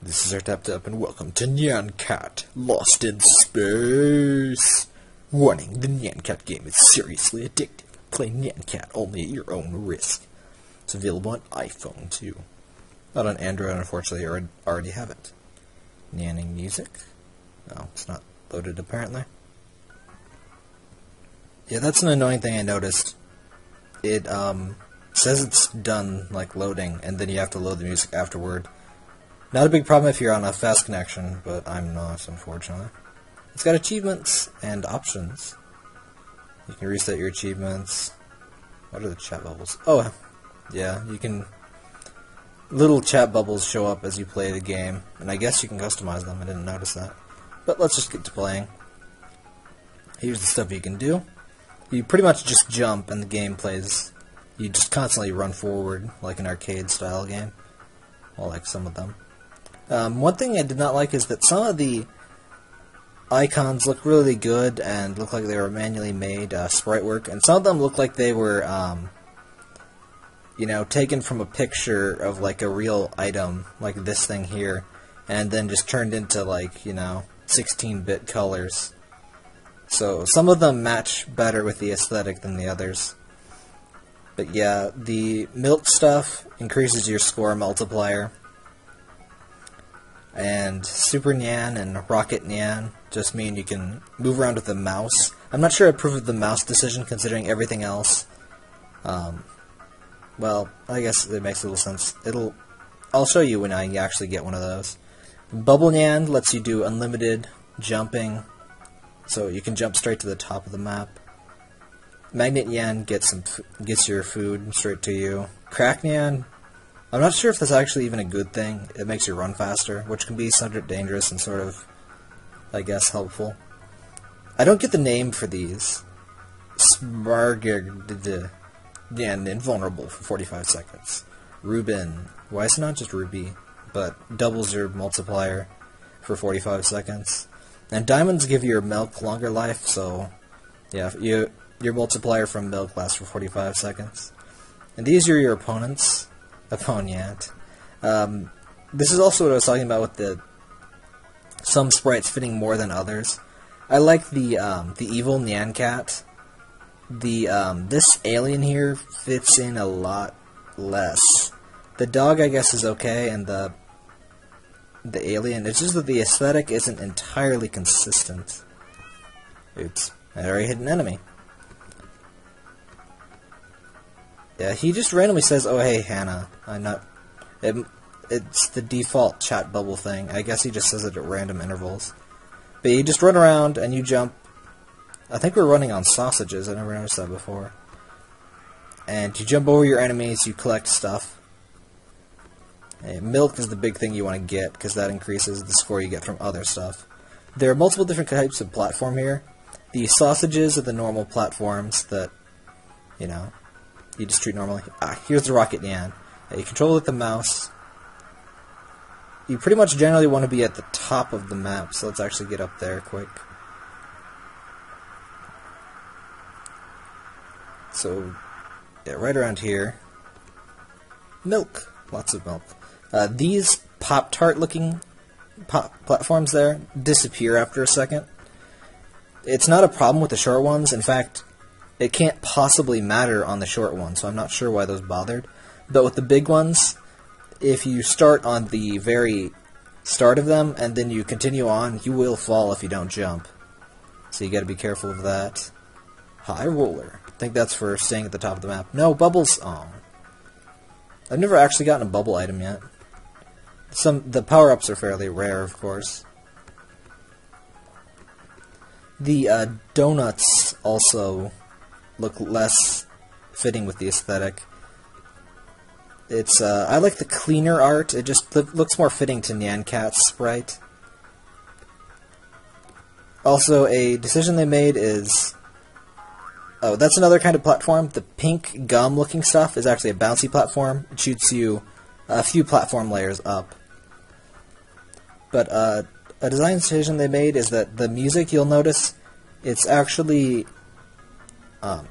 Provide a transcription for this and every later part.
This is our Tap Tap, and welcome to Nyan Cat, Lost in Space. Warning, the Nyan Cat game is seriously addictive. Play Nyan Cat only at your own risk. It's available on iPhone, too. Not on Android, unfortunately, I already have it. Nyanning music? No, it's not loaded, apparently. Yeah, that's an annoying thing I noticed. It, says it's done, like, loading, and then you have to load the music afterward. Not a big problem if you're on a fast connection, but I'm not, unfortunately. It's got achievements and options. You can reset your achievements. What are the chat bubbles? Oh, yeah, you can... Little chat bubbles show up as you play the game, and I guess you can customize them. I didn't notice that. But let's just get to playing. Here's the stuff you can do. You pretty much just jump, and the game plays. You just constantly run forward, like an arcade-style game. Well, like some of them. One thing I did not like is that some of the icons look really good and look like they were manually made sprite work, and some of them look like they were, you know, taken from a picture of like a real item, like this thing here, and then just turned into like, you know, 16-bit colors. So some of them match better with the aesthetic than the others. But yeah, the milk stuff increases your score multiplier. And Super Nyan and Rocket Nyan just mean you can move around with the mouse. I'm not sure I approve of the mouse decision considering everything else. Well, I guess it makes a little sense. I'll show you when I actually get one of those. Bubble Nyan lets you do unlimited jumping, so you can jump straight to the top of the map. Magnet Nyan gets your food straight to you. Crack Nyan, I'm not sure if that's actually even a good thing. It makes you run faster, which can be somewhat dangerous and sort of, I guess, helpful. I don't get the name for these. SeaWorldGirl and invulnerable for 45 seconds. Rubin, why is it not just Ruby, but doubles your multiplier for 45 seconds. And diamonds give your milk longer life, so yeah, your multiplier from milk lasts for 45 seconds. And these are your opponents. Opponent. This is also what I was talking about with some sprites fitting more than others. I like the evil Nyan Cat. This alien here fits in a lot less. The dog, I guess, is okay, and the alien, it's just that the aesthetic isn't entirely consistent. Oops, I already hit an enemy. Yeah, he just randomly says, "Oh hey, Hannah." It's the default chat bubble thing. I guess he just says it at random intervals. But you just run around and you jump. I think we're running on sausages. I never noticed that before. And you jump over your enemies. You collect stuff. Milk is the big thing you want to get because that increases the score you get from other stuff. There are multiple different types of platform here. The sausages are the normal platforms that, you know, you just treat normally. Here's the Rocket Nyan. You control it with the mouse. You pretty much generally want to be at the top of the map, so let's actually get up there quick. So, yeah, right around here. Milk. Lots of milk. These Pop-Tart looking platforms there disappear after a second. It's not a problem with the short ones. In fact, it can't possibly matter on the short one, so I'm not sure why those bothered. But with the big ones, if you start on the very start of them, and then you continue on, you will fall if you don't jump. So you gotta be careful of that. High roller. I think that's for staying at the top of the map. No, bubbles. Oh. I've never actually gotten a bubble item yet. The power-ups are fairly rare, of course. The donuts also look less fitting with the aesthetic. It's I like the cleaner art. It just looks more fitting to Nyan Cat's sprite. Also, a decision they made is... Oh, that's another kind of platform. The pink gum-looking stuff is actually a bouncy platform. It shoots you a few platform layers up. But a design decision they made is that the music, you'll notice, it's actually a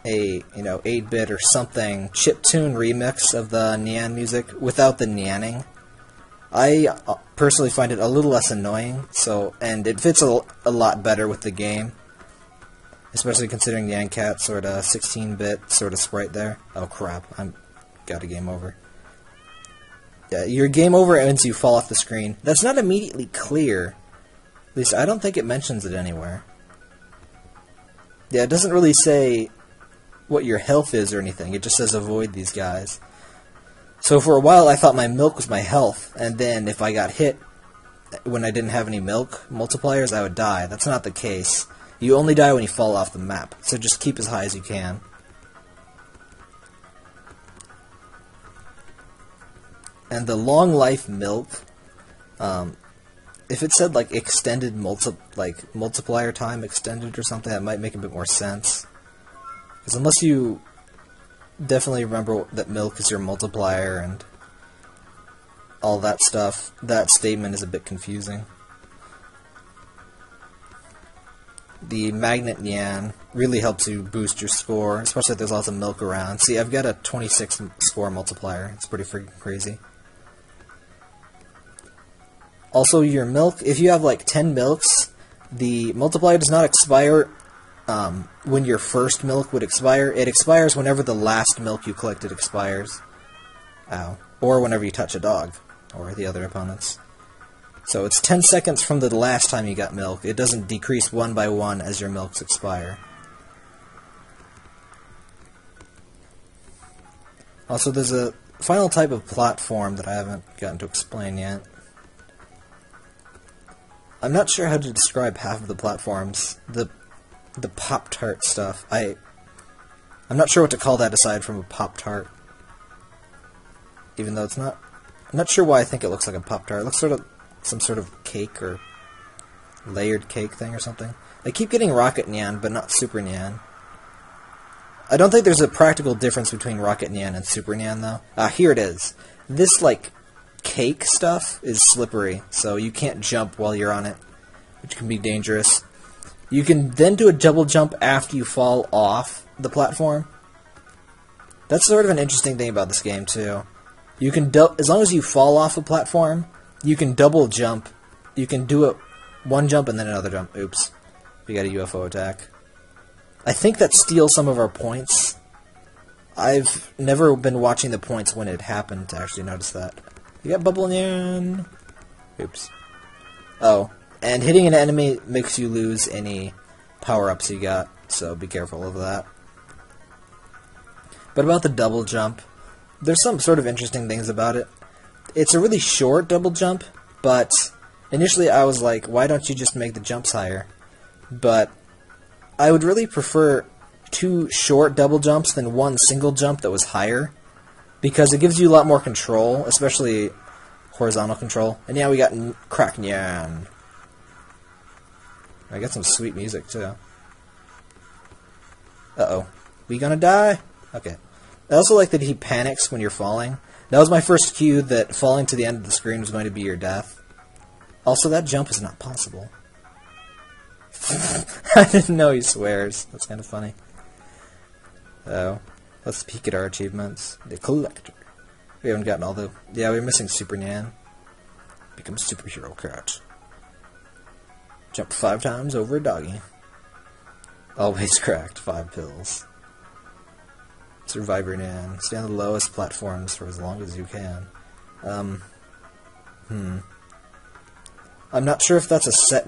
8-bit or something chiptune remix of the Nyan music without the Nyanning. I personally find it a little less annoying, and it fits a lot better with the game, especially considering Nyan Cat sort of 16-bit sort of sprite there. Oh crap, got a game over. Yeah, your game over once you fall off the screen. That's not immediately clear. At least I don't think it mentions it anywhere. Yeah, it doesn't really say what your health is or anything. It just says avoid these guys. So for a while I thought my milk was my health, and then if I got hit when I didn't have any milk multipliers, I would die. That's not the case. You only die when you fall off the map, so just keep as high as you can. And the long life milk, if it said like extended multiplier time extended or something, that might make a bit more sense. Because unless you definitely remember that milk is your multiplier and all that stuff, that statement is a bit confusing. The Magnet Nyan really helps you boost your score, especially if there's lots of milk around. See, I've got a 26 score multiplier. It's pretty freaking crazy. Also, your milk, if you have like 10 milks, the multiplier does not expire when your first milk would expire. It expires whenever the last milk you collected expires. Ow. Or whenever you touch a dog, or the other opponents. So it's 10 seconds from the last time you got milk. It doesn't decrease one by one as your milks expire. Also, there's a final type of platform that I haven't gotten to explain yet. I'm not sure how to describe half of the platforms. The Pop-Tart stuff. I'm not sure what to call that aside from a Pop-Tart. Even though it's not... I'm not sure why I think it looks like a Pop-Tart. It looks sort of some sort of cake or layered cake thing or something. I keep getting Rocket Nyan, but not Super Nyan. I don't think there's a practical difference between Rocket Nyan and Super Nyan, though. Here it is. This, like, cake stuff is slippery, so you can't jump while you're on it, which can be dangerous. You can then do a double jump after you fall off the platform. That's sort of an interesting thing about this game, too. You can as long as you fall off a platform, you can double jump. You can do one jump and then another jump. Oops. We got a UFO attack. I think that steals some of our points. I've never been watching the points when it happened to actually notice that. You got Bubble Nyan. Oops. Oh. And hitting an enemy makes you lose any power-ups you got, so be careful of that. But about the double jump, there's some sort of interesting things about it. It's a really short double jump, but initially I was like, why don't you just make the jumps higher? But I would really prefer 2 short double jumps than 1 single jump that was higher, because it gives you a lot more control, especially horizontal control. And yeah, we got Crack Nyan. I got some sweet music, too. Uh-oh. We gonna die? Okay. I also like that he panics when you're falling. That was my first cue that falling to the end of the screen was going to be your death. Also, that jump is not possible. I didn't know he swears. That's kind of funny. Oh. Let's peek at our achievements. The Collector. We haven't gotten all the... Yeah, we're missing Super Nyan. Become Superhero Cat. Jump 5 times over a doggy. Always cracked 5 pills. Survivor Nyan. Stay on the lowest platforms for as long as you can. I'm not sure if that's a set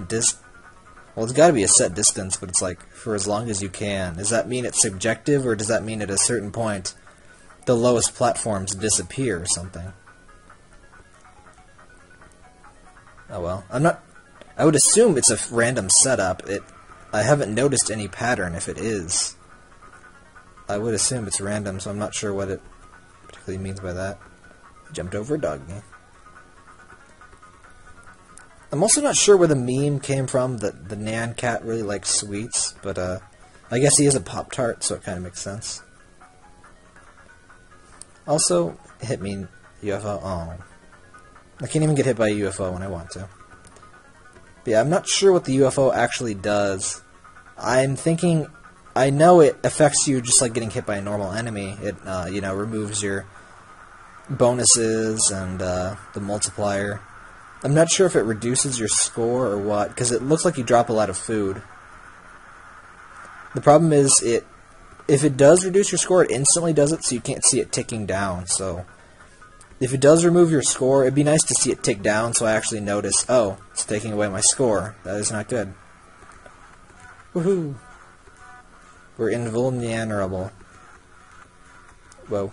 well, it's gotta be a set distance, but it's like, for as long as you can. Does that mean it's subjective, or does that mean at a certain point the lowest platforms disappear or something? Oh well. I would assume it's a random setup. I haven't noticed any pattern if it is. I would assume it's random, so I'm not sure what it particularly means by that. Jumped over a doggy. I'm also not sure where the meme came from that the Nyan cat really likes sweets, but I guess he is a Pop-Tart, so it kind of makes sense. Also, hit me, UFO. Oh. I can't even get hit by a UFO when I want to. But yeah, I'm not sure what the UFO actually does. I'm thinking... I know it affects you just like getting hit by a normal enemy. It, you know, removes your bonuses and the multiplier. I'm not sure if it reduces your score or what, because it looks like you drop a lot of food. The problem is, if it does reduce your score, it instantly does it, so you can't see it ticking down. So, if it does remove your score, it'd be nice to see it tick down, so I actually notice, oh, it's taking away my score. That is not good. Woohoo! We're invulnerable. Whoa.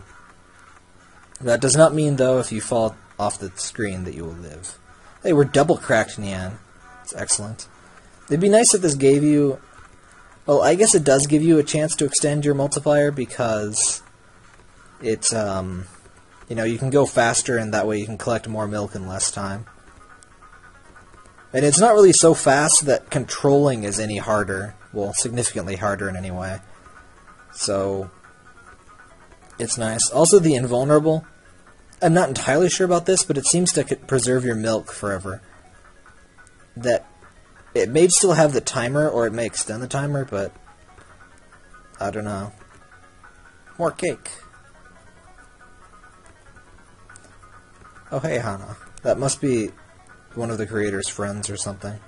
That does not mean, though, if you fall off the screen that you will live. Hey, we're double cracked, Nyan. It's excellent. It'd be nice if this gave you... Well, I guess it does give you a chance to extend your multiplier because it's, you know, you can go faster and that way you can collect more milk in less time. And it's not really so fast that controlling is any harder. Well, significantly harder in any way. So, it's nice. Also, the invulnerable. I'm not entirely sure about this, but it seems to preserve your milk forever. That it may still have the timer, or it may extend the timer, but I don't know. More cake. Oh, hey, Hana. That must be one of the creator's friends or something.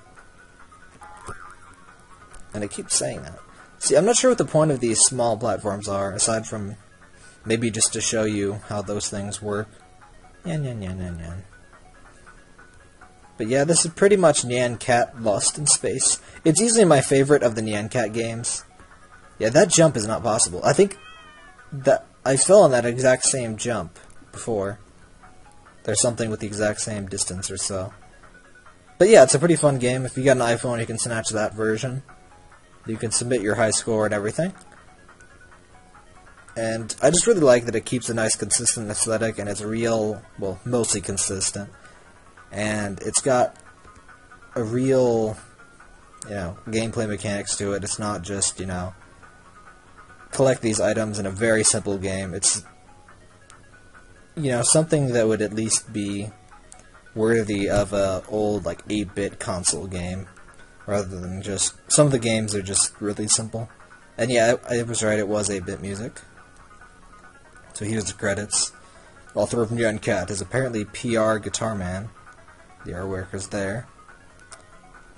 And it keeps saying that. See, I'm not sure what the point of these small platforms are, aside from maybe just to show you how those things work. Nyan. But yeah, this is pretty much Nyan Cat Lost in Space. It's easily my favorite of the Nyan Cat games. Yeah, that jump is not possible. I think that I fell on that exact same jump before. There's something with the exact same distance or so. But yeah, it's a pretty fun game. If you got an iPhone, you can snatch that version. You can submit your high score and everything. And I just really like that it keeps a nice consistent aesthetic, and it's real, well, mostly consistent. And it's got a real, you know, gameplay mechanics to it. It's not just, you know, collect these items in a very simple game. It's, you know, something that would at least be worthy of a old, like, 8-bit console game, rather than just, some of the games are just really simple. And yeah, I was right, it was 8-bit music. So here's the credits. Author of Nyan Cat is apparently PR Guitar Man. The artwork is there.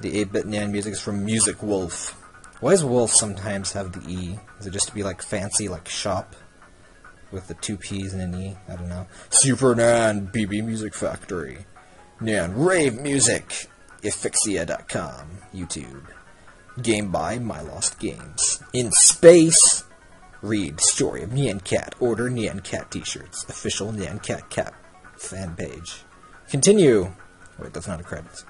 The 8-bit Nyan music is from EUCWolf. Why does Wolf sometimes have the E? Is it just to be like fancy, like shop? With the 2 P's and an E? I don't know. Super Nyan BB Music Factory. Nyan Rave Music. Asphyxia.com. YouTube. Game by My Lost Games. In Space. Read Story of Nyan Cat. Order Nyan Cat t-shirts. Official Nyan Cat fan page. Continue. Wait, that's not a credit.